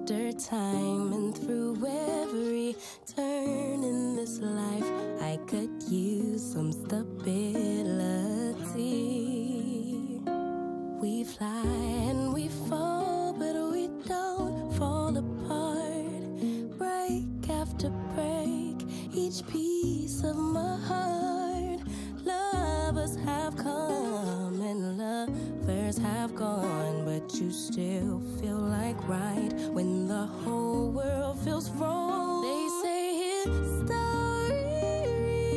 after time and through every turn in this life, I could use some stability. We fly and we fall, but we don't fall apart. Break after break, each piece of my heart. Lovers have come and lovers have gone, but you still feel like right when the whole world feels wrong. They say history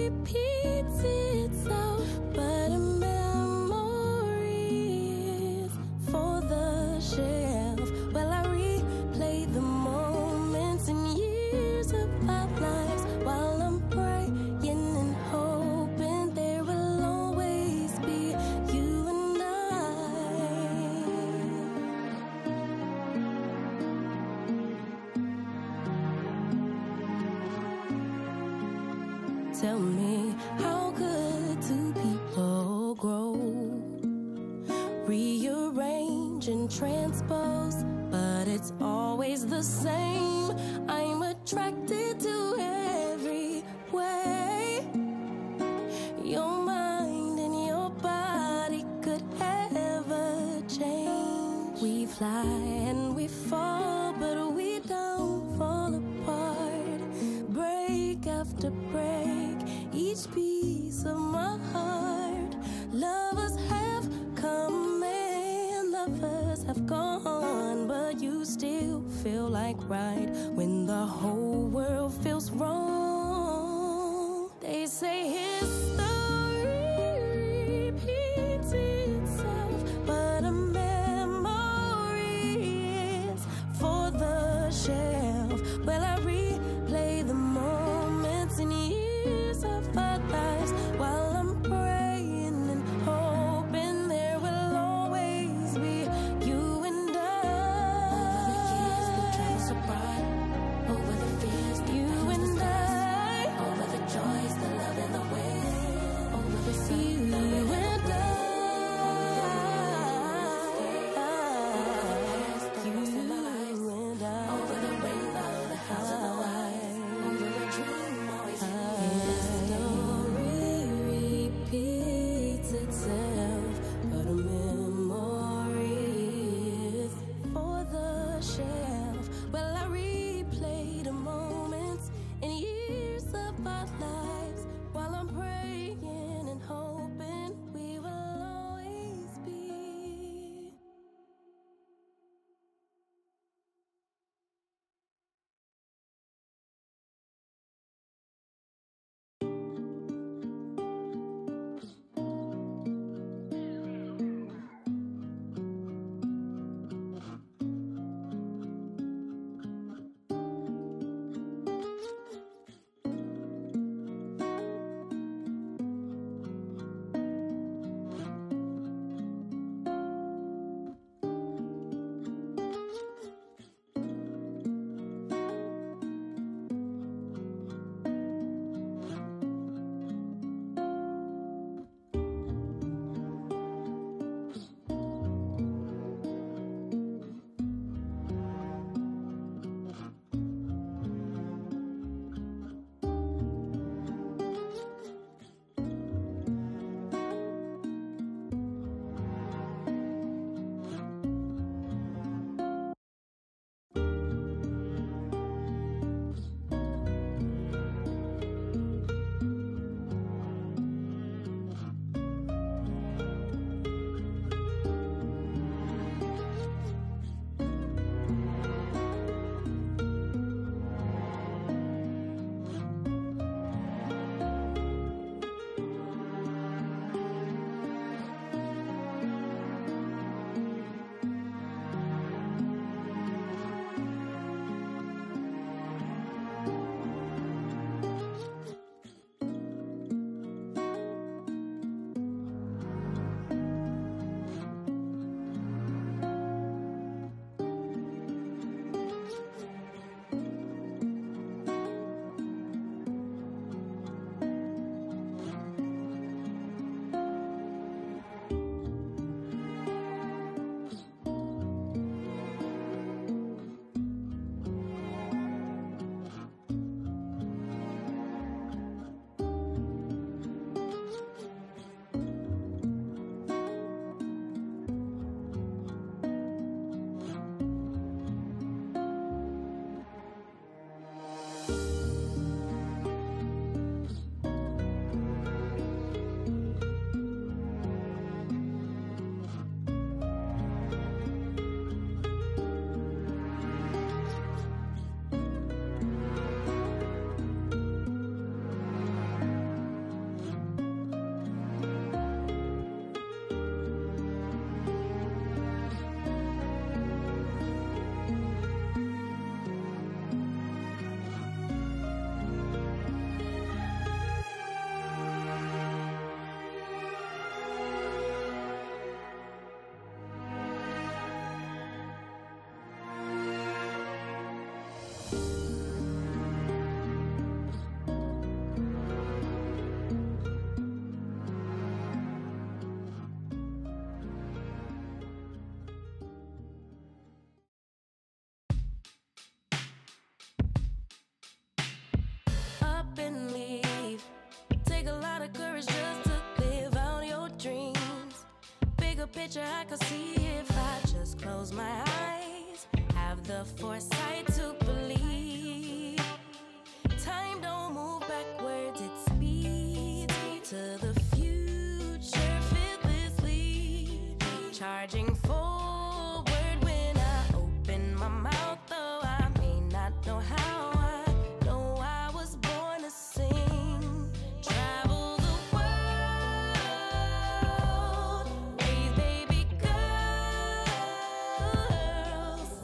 repeats itself, but a memory is for the shelf. Well, I replay the moments and years of our lives while I'm praying and hoping there will always be you and I. Tell me, how could two people grow? Rearrange and transpose, but it's always the same. I'm attracted to every way. Your mind and your body could ever change. We fly and we fall, but we don't fall apart. Break after break, each piece of my heart. Lovers have come and lovers have gone, but you still feel like right when the whole world feels wrong. They say history repeats itself, but a memory is for the shelf. Well, I replay the moments and years of our lives while I'm praying and hoping there will always be you and I. Over the years, the troubles are brought. Over the fears, the you and I. Over the joys, the love and the wind. Over the sea, you and I. You and I. Over the rainbow, the house of the wise. Over a dream, always history repeats itself, but a memory is for the shelf. Well, I replay the moments and years of our lives while I'm praying and hoping we will always be. picture I could see if I just close my eyes. Have the foresight to believe time don't move backwards, it speeds to the future fearlessly, charging forward when I open my mouth. Though I may not know how, I know I was born to sing. Travel the world, raise baby girls,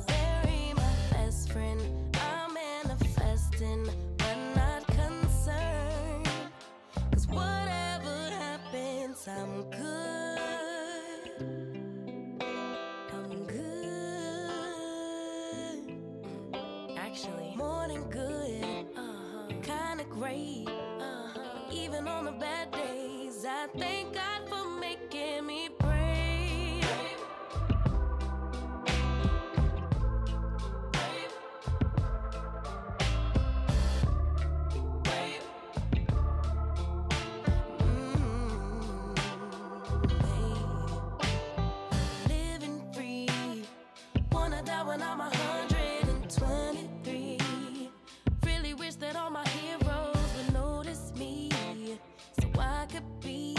marry my best friend. I'm manifesting, but not concerned. 'Cause whatever happens, I'm good. I'm good. Actually, more than good. Kinda great. Even on the bad days, I thank God for making me brave. Living free. Wanna die when I'm 123. Really wish that all my heroes would notice me, so I could be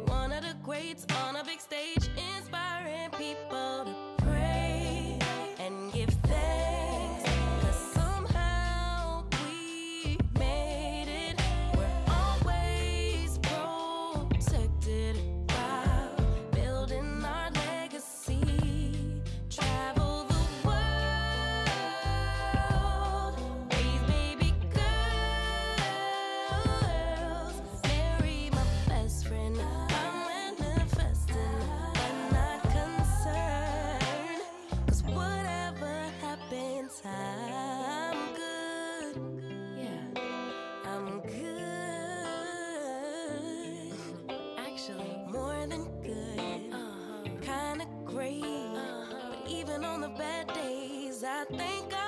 one of the greats on a big stage, inspiring people to pray and give thanks. 'Cause somehow we made it. We're always protected while building our legacy. Travel the world, raise baby girls, marry my best friend. I'm manifesting, but not concerned. 'Cause whatever happens, I'm good. Yeah, I'm good. Actually, more than good. Kinda great. But even on the bad days, I thank God